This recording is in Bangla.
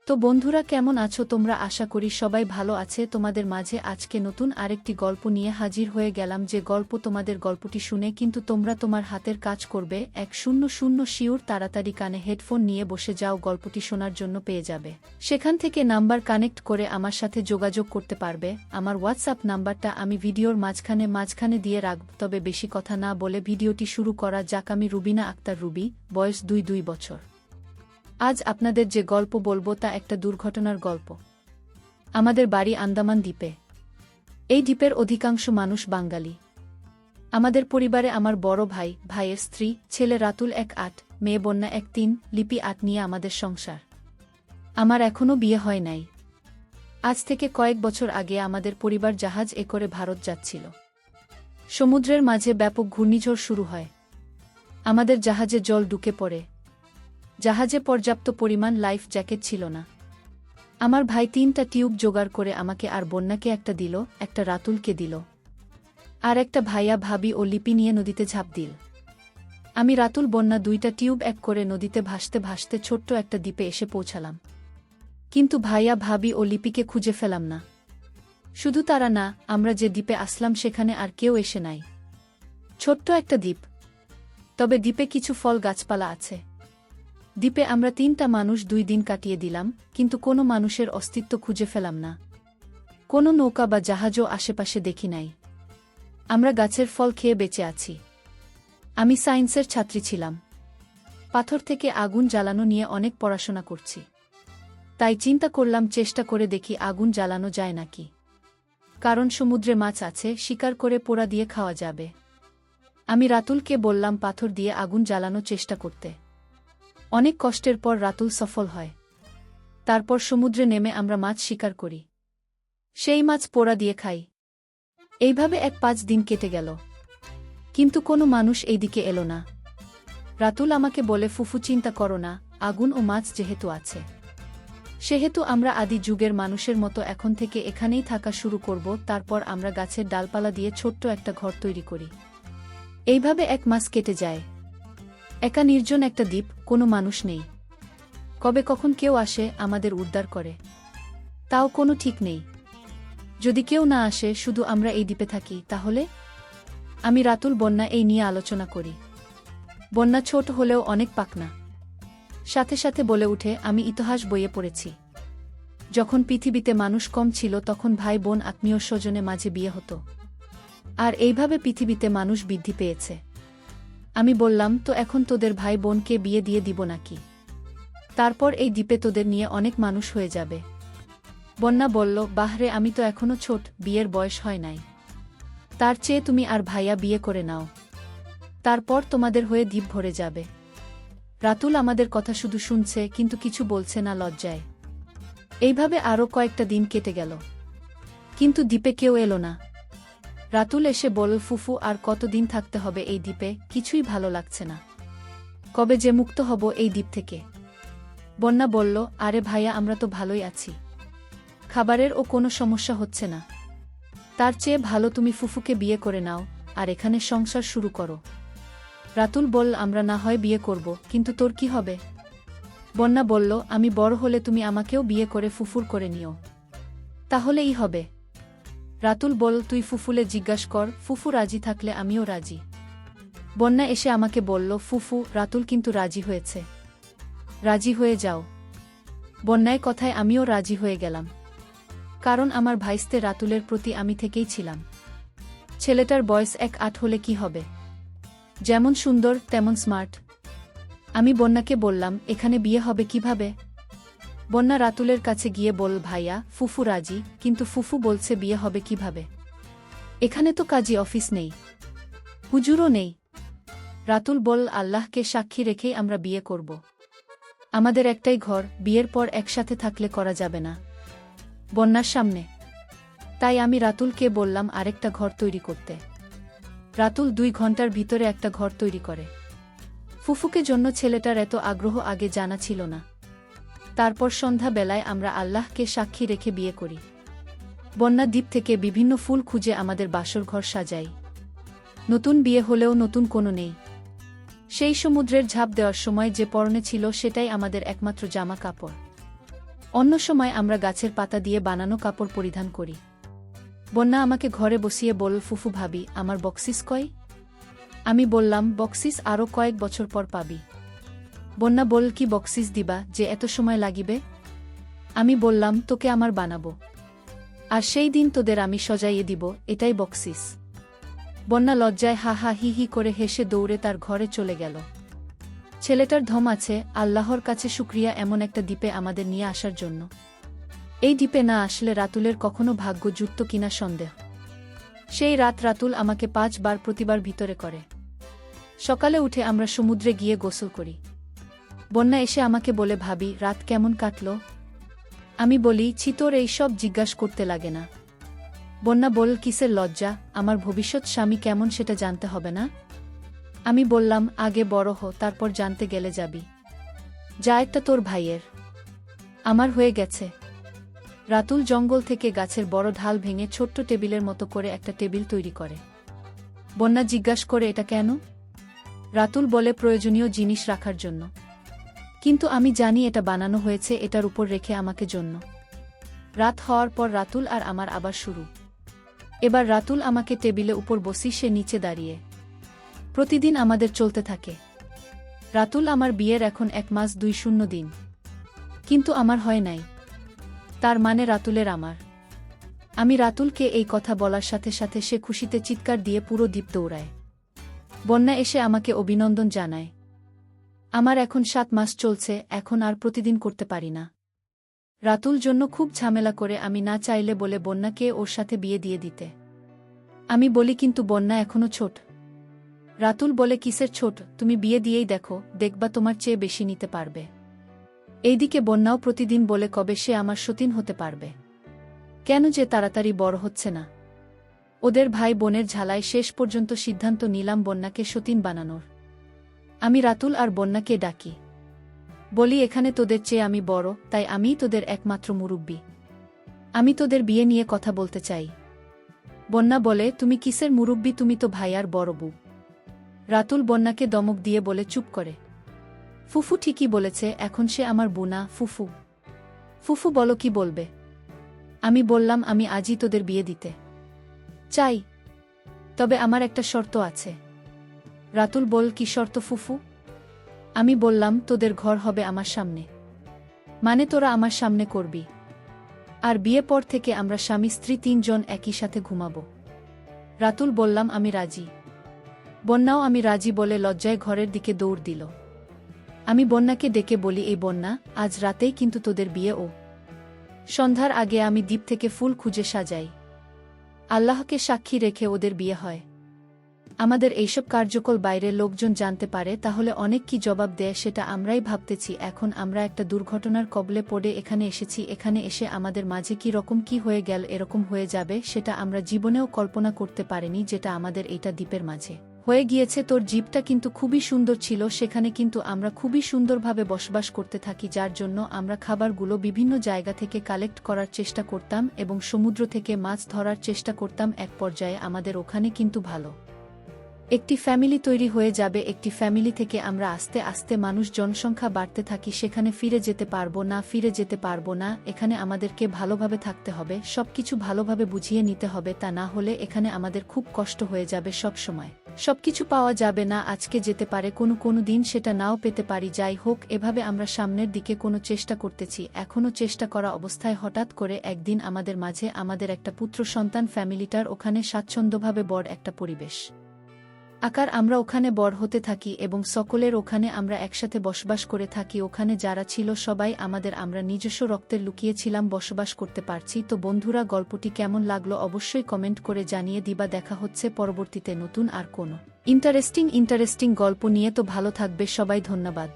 তো বন্ধুরা, কেমন আছো তোমরা? আশা করি সবাই ভালো আছে। তোমাদের মাঝে আজকে নতুন আরেকটি গল্প নিয়ে হাজির হয়ে গেলাম। যে গল্প তোমাদের গল্পটি শুনে কিন্তু তোমরা তোমার হাতের কাজ করবে 100 শিওর। তাড়াতাড়ি কানে হেডফোন নিয়ে বসে যাও, গল্পটি শোনার জন্য পেয়ে যাবে। সেখান থেকে নাম্বার কানেক্ট করে আমার সাথে যোগাযোগ করতে পারবে। আমার হোয়াটসঅ্যাপ নাম্বারটা আমি ভিডিওর মাঝখানে দিয়ে রাখব। তবে বেশি কথা না বলে ভিডিওটি শুরু করা যাক। আমি রুবিনা আক্তার রুবি, বয়স 2 বছর। আজ আপনাদের যে গল্প বলবো তা একটা দুর্ঘটনার গল্প। আমাদের বাড়ি আন্দামান দ্বীপে। এই দ্বীপের অধিকাংশ মানুষ বাঙালি। আমাদের পরিবারে আমার বড় ভাই, ভাইয়ের স্ত্রী, ছেলে রাতুল 1 মেয়ে বন্যা 3, লিপি 8 নিয়ে আমাদের সংসার। আমার এখনও বিয়ে হয় নাই। আজ থেকে কয়েক বছর আগে আমাদের পরিবার জাহাজ করে ভারত যাচ্ছিল। সমুদ্রের মাঝে ব্যাপক ঘূর্ণিঝড় শুরু হয়। আমাদের জাহাজে জল ঢুকে পড়ে। জাহাজে পর্যাপ্ত পরিমাণ লাইফ জ্যাকেট ছিল না। আমার ভাই 3টা টিউব জোগাড় করে আমাকে আর বন্যাকে একটা দিল, একটা রাতুলকে দিল, আর একটা ভাইয়া, ভাবি ও লিপি নিয়ে নদীতে ঝাঁপ দিল। আমি, রাতুল, বন্যা 2টা টিউব এক করে নদীতে ভাসতে ভাসতে ছোট্ট একটা দ্বীপে এসে পৌঁছালাম। কিন্তু ভাইয়া, ভাবি ও লিপিকে খুঁজে ফেলাম না। শুধু তারা না, আমরা যে দ্বীপে আসলাম সেখানে আর কেউ এসে নাই। ছোট্ট একটা দ্বীপ, তবে দ্বীপে কিছু ফল গাছপালা আছে। দ্বীপে আমরা 3টা মানুষ 2 দিন কাটিয়ে দিলাম, কিন্তু কোনো মানুষের অস্তিত্ব খুঁজে পেলাম না। কোনো নৌকা বা জাহাজও আশেপাশে দেখি নাই। আমরা গাছের ফল খেয়ে বেঁচে আছি। আমি সায়েন্সের ছাত্রী ছিলাম। পাথর থেকে আগুন জ্বালানো নিয়ে অনেক পড়াশোনা করছি। তাই চিন্তা করলাম, চেষ্টা করে দেখি আগুন জ্বালানো যায় নাকি। কারণ সমুদ্রে মাছ আছে, শিকার করে পোড়া দিয়ে খাওয়া যাবে। আমি রাতুলকে বললাম পাথর দিয়ে আগুন জ্বালানোর চেষ্টা করতে। অনেক কষ্টের পর রাতুল সফল হয়। তারপর সমুদ্রে নেমে আমরা মাছ শিকার করি। সেই মাছ পোড়া দিয়ে খাই। এইভাবে 5 দিন কেটে গেল, কিন্তু কোনো মানুষ এই দিকে এলো না। রাতুল আমাকে বলে, ফুফু, চিন্তা করো না, আগুন ও মাছ যেহেতু আছে, সেহেতু আমরা আদি যুগের মানুষের মতো এখন থেকে এখানেই থাকা শুরু করব। তারপর আমরা গাছের ডালপালা দিয়ে ছোট্ট একটা ঘর তৈরি করি। এইভাবে 1 মাস কেটে যায়। একা নির্জন একটা দ্বীপ, কোনো মানুষ নেই। কবে কখন কেউ আসে আমাদের উদ্ধার করে, তাও কোনো ঠিক নেই। যদি কেউ না আসে, শুধু আমরা এই দ্বীপে থাকি, তাহলে? আমি, রাতুল, বন্যা এই নিয়ে আলোচনা করি। বন্যা ছোট হলেও অনেক পাকনা। সাথে সাথে বলে উঠে, আমি ইতিহাস বইয়ে পড়েছি। যখন পৃথিবীতে মানুষ কম ছিল তখন ভাই বোন আত্মীয় স্বজনে মাঝে বিয়ে হতো, আর এইভাবে পৃথিবীতে মানুষ বৃদ্ধি পেয়েছে। আমি বললাম, তো এখন তোদের ভাই বোনকে বিয়ে দিয়ে দিব নাকি? তারপর এই দ্বীপে তোদের নিয়ে অনেক মানুষ হয়ে যাবে। বন্যা বলল, বাহরে, আমি তো এখনো ছোট, বিয়ের বয়স হয় নাই। তার চেয়ে তুমি আর ভাইয়া বিয়ে করে নাও, তারপর তোমাদের হয়ে দ্বীপ ভরে যাবে। রাতুল আমাদের কথা শুধু শুনছে, কিন্তু কিছু বলছে না, লজ্জায়। এইভাবে আরও কয়েকটা দিন কেটে গেল, কিন্তু দ্বীপে কেউ এলো না। রাতুল এসে বলল, ফুফু, আর কতদিন থাকতে হবে এই দ্বীপে? কিছুই ভালো লাগছে না। কবে যে মুক্ত হব এই দ্বীপ থেকে? বন্যা বলল, আরে ভাইয়া, আমরা তো ভালোই আছি। খাবারের ও কোনো সমস্যা হচ্ছে না। তার চেয়ে ভালো তুমি ফুফুকে বিয়ে করে নাও, আর এখানে সংসার শুরু করো। রাতুল বলল, আমরা না হয় বিয়ে করব, কিন্তু তোর কি হবে? বন্যা বলল, আমি বড় হলে তুমি আমাকেও বিয়ে করে ফুফুর করে নিও, তাহলেই হবে। রাতুল বলল, তুই ফুফুলে জিজ্ঞাসা কর, ফুফু রাজি থাকলে আমিও রাজি। বন্যা এসে আমাকে বলল, ফুফু, রাতুল কিন্তু রাজি হয়েছে, রাজি হয়ে যাও। বন্যায় কথায় আমিও রাজি হয়ে গেলাম, কারণ আমার ভাইস্তে রাতুলের প্রতি আমি থেকেই ছিলাম। ছেলেটার বয়স 1 হলে কি হবে, যেমন সুন্দর তেমন স্মার্ট। আমি বন্যাকে বললাম, এখানে বিয়ে হবে কিভাবে? বন্যা রাতুলের কাছে গিয়ে বলল, ভাইয়া, ফুফু রাজি, কিন্তু ফুফু বলছে বিয়ে হবে কিভাবে? এখানে তো কাজী অফিস নেই, হুজুরও নেই। রাতুল বলল, আল্লাহকে সাক্ষী রেখেই আমরা বিয়ে করব। আমাদের একটাই ঘর, বিয়ের পর একসাথে থাকলে করা যাবে না বন্যার সামনে। তাই আমি রাতুলকে বললাম আরেকটা ঘর তৈরি করতে। রাতুল 2 ঘন্টার ভিতরে একটা ঘর তৈরি করে। ফুফুকে জন্য ছেলেটার এত আগ্রহ আগে জানা ছিল না। তারপর সন্ধ্যা বেলায় আমরা আল্লাহকে সাক্ষী রেখে বিয়ে করি। বন্যা দ্বীপ থেকে বিভিন্ন ফুল খুঁজে আমাদের বাসর ঘর সাজাই। নতুন বিয়ে হলেও নতুন কোনো নেই। সেই সমুদ্রের ঝাঁপ দেওয়ার সময় যে পরনে ছিল সেটাই আমাদের একমাত্র জামা কাপড়। অন্য সময় আমরা গাছের পাতা দিয়ে বানানো কাপড় পরিধান করি। বন্যা আমাকে ঘরে বসিয়ে বলল, ফুফু ভাবি, আমার বক্সিস কই? আমি বললাম, বক্সিস আরও কয়েক বছর পর পাবি। বন্যা বলল, কি বক্সিস দিবা যে এত সময় লাগিবে? আমি বললাম, তোকে আমার বানাবো, আর সেই দিন তোদের আমি সজাইয়ে দিব, এটাই বক্সিস। বন্যা লজ্জায় হা হা হি হি করে হেসে দৌড়ে তার ঘরে চলে গেল। ছেলেটার ধম আছে, আল্লাহর কাছে শুকরিয়া এমন একটা দ্বীপে আমাদের নিয়ে আসার জন্য। এই দ্বীপে না আসলে রাতুলের কখনো ভাগ্য জুটত কিনা সন্দেহ। সেই রাত রাতুল আমাকে 5 বার প্রতিবার ভিতরে করে। সকালে উঠে আমরা সমুদ্রে গিয়ে গোসল করি। বন্যা এসে আমাকে বলে, ভাবি, রাত কেমন কাটল? আমি বলি, তোর এইসব জিজ্ঞাসা করতে লাগে না। বন্যা বল, কিসের লজ্জা? আমার ভবিষ্যৎ স্বামী কেমন সেটা জানতে হবে না? আমি বললাম, আগে বড় হ, তারপর জানতে গেলে যাবি। যা, একটা তোর ভাইয়ের, আমার হয়ে গেছে। রাতুল জঙ্গল থেকে গাছের বড় ঢাল ভেঙে ছোট্ট টেবিলের মতো করে একটা টেবিল তৈরি করে। বন্যা জিজ্ঞাসা করে, এটা কেন? রাতুল বলে, প্রয়োজনীয় জিনিস রাখার জন্য। কিন্তু আমি জানি এটা বানানো হয়েছে এটার উপর রেখে আমাকে জন্য। রাত হওয়ার পর রাতুল আর আমার আবার শুরু। এবার রাতুল আমাকে টেবিলে উপর বসি, সে নিচে দাঁড়িয়ে। প্রতিদিন আমাদের চলতে থাকে। রাতুল আমার বিয়ের এখন 1 মাস 2 দিন, কিন্তু আমার হয় নাই। তার মানে রাতুলের আমার। আমি রাতুলকে এই কথা বলার সাথে সাথে সে খুশিতে চিৎকার দিয়ে পুরো দ্বীপ দৌড়ায়। বন্যা এসে আমাকে অভিনন্দন জানায়। আমার এখন 7 মাস চলছে, এখন আর প্রতিদিন করতে পারি না। রাতুল জন্য খুব ঝামেলা করে আমি না চাইলে বলে বন্যাকে ওর সাথে বিয়ে দিয়ে দিতে। আমি বলি, কিন্তু বন্যা এখনো ছোট। রাতুল বলে, কিসের ছোট? তুমি বিয়ে দিয়েই দেখো, দেখবা তোমার চেয়ে বেশি নিতে পারবে। এইদিকে বন্যাও প্রতিদিন বলে কবে সে আমার সতীন হতে পারবে। কেন যে তাড়াতাড়ি বড় হচ্ছে না। ওদের ভাই বোনের ঝালায় শেষ পর্যন্ত সিদ্ধান্ত নিলাম বন্যাকে সতীন বানানোর। আমি রাতুল আর বন্যাকে ডাকি, বলি, এখানে তোদের চেয়ে আমি বড়, তাই আমিই তোদের একমাত্র মুরুব্বি। আমি তোদের বিয়ে নিয়ে কথা বলতে চাই। বন্যা বলে, তুমি কিসের মুরুব্বি? তুমি তো ভাইয়ার বড় বউ। রাতুল বন্যাকে দমক দিয়ে বলে, চুপ করে। ফুফু ঠিকই বলেছে, এখন সে আমার বুনা। ফুফু ফুফু বলো, কি বলবে? আমি বললাম, আমি আজই তোদের বিয়ে দিতে চাই, তবে আমার একটা শর্ত আছে। রাতুল বল, কি শর্ত ফুফু? আমি বললাম, তোদের ঘর হবে আমার সামনে, মানে তোরা আমার সামনে করবি, আর বিয়ে পর থেকে আমরা স্বামী স্ত্রী 3 জন একই সাথে ঘুমাবো। রাতুল বললাম, আমি রাজি। বন্যাও আমি রাজি বলে লজ্জায় ঘরের দিকে দৌড় দিল। আমি বন্যাকে ডেকে বলি, এই বন্যা, আজ রাতেই কিন্তু তোদের বিয়ে। ও সন্ধ্যার আগে আমি দ্বীপ থেকে ফুল খুঁজে সাজাই, আল্লাহকে সাক্ষী রেখে ওদের বিয়ে হয়। আমাদের এইসব কার্যকল বাইরের লোকজন জানতে পারে তাহলে অনেক কি জবাব দেয় সেটা আমরাই ভাবতেছি। এখন আমরা একটা দুর্ঘটনার কবলে পড়ে এখানে এসেছি, এখানে এসে আমাদের মাঝে কি রকম কি হয়ে গেল, এরকম হয়ে যাবে সেটা আমরা জীবনেও কল্পনা করতে পারিনি, যেটা আমাদের এইটা দ্বীপের মাঝে হয়ে গিয়েছে। তোর জীবটা কিন্তু খুবই সুন্দর ছিল, সেখানে কিন্তু আমরা খুবই সুন্দরভাবে বসবাস করতে থাকি, যার জন্য আমরা খাবারগুলো বিভিন্ন জায়গা থেকে কালেক্ট করার চেষ্টা করতাম এবং সমুদ্র থেকে মাছ ধরার চেষ্টা করতাম। এক পর্যায়ে আমাদের ওখানে কিন্তু ভালো একটি ফ্যামিলি তৈরি হয়ে যাবে। একটি ফ্যামিলি থেকে আমরা আস্তে আস্তে মানুষ জনসংখ্যা বাড়তে থাকি, সেখানে ফিরে যেতে পারবো না। এখানে আমাদেরকে ভালোভাবে থাকতে হবে, সবকিছু ভালোভাবে বুঝিয়ে নিতে হবে, তা না হলে এখানে আমাদের খুব কষ্ট হয়ে যাবে। সব সময় সবকিছু পাওয়া যাবে না, আজকে যেতে পারে কোনো দিন সেটা নাও পেতে পারি। যাই হোক, এভাবে আমরা সামনের দিকে কোনো চেষ্টা করতেছি, এখনও চেষ্টা করা অবস্থায় হঠাৎ করে একদিন আমাদের মাঝে আমাদের একটা পুত্র সন্তান, ফ্যামিলিটার ওখানে স্বাচ্ছন্দ্যভাবে বড় একটা পরিবেশ আকার, আমরা ওখানে বড় হতে থাকি এবং সকলের ওখানে আমরা একসাথে বসবাস করে থাকি। ওখানে যারা ছিল সবাই আমাদের, আমরা নিজস্ব রক্তের লুকিয়েছিলাম, বসবাস করতে পারছি। তো বন্ধুরা, গল্পটি কেমন লাগলো অবশ্যই কমেন্ট করে জানিয়ে দিবা। দেখা হচ্ছে পরবর্তীতে নতুন আর কোনো ইন্টারেস্টিং গল্প নিয়ে। তো ভালো থাকবে সবাই, ধন্যবাদ।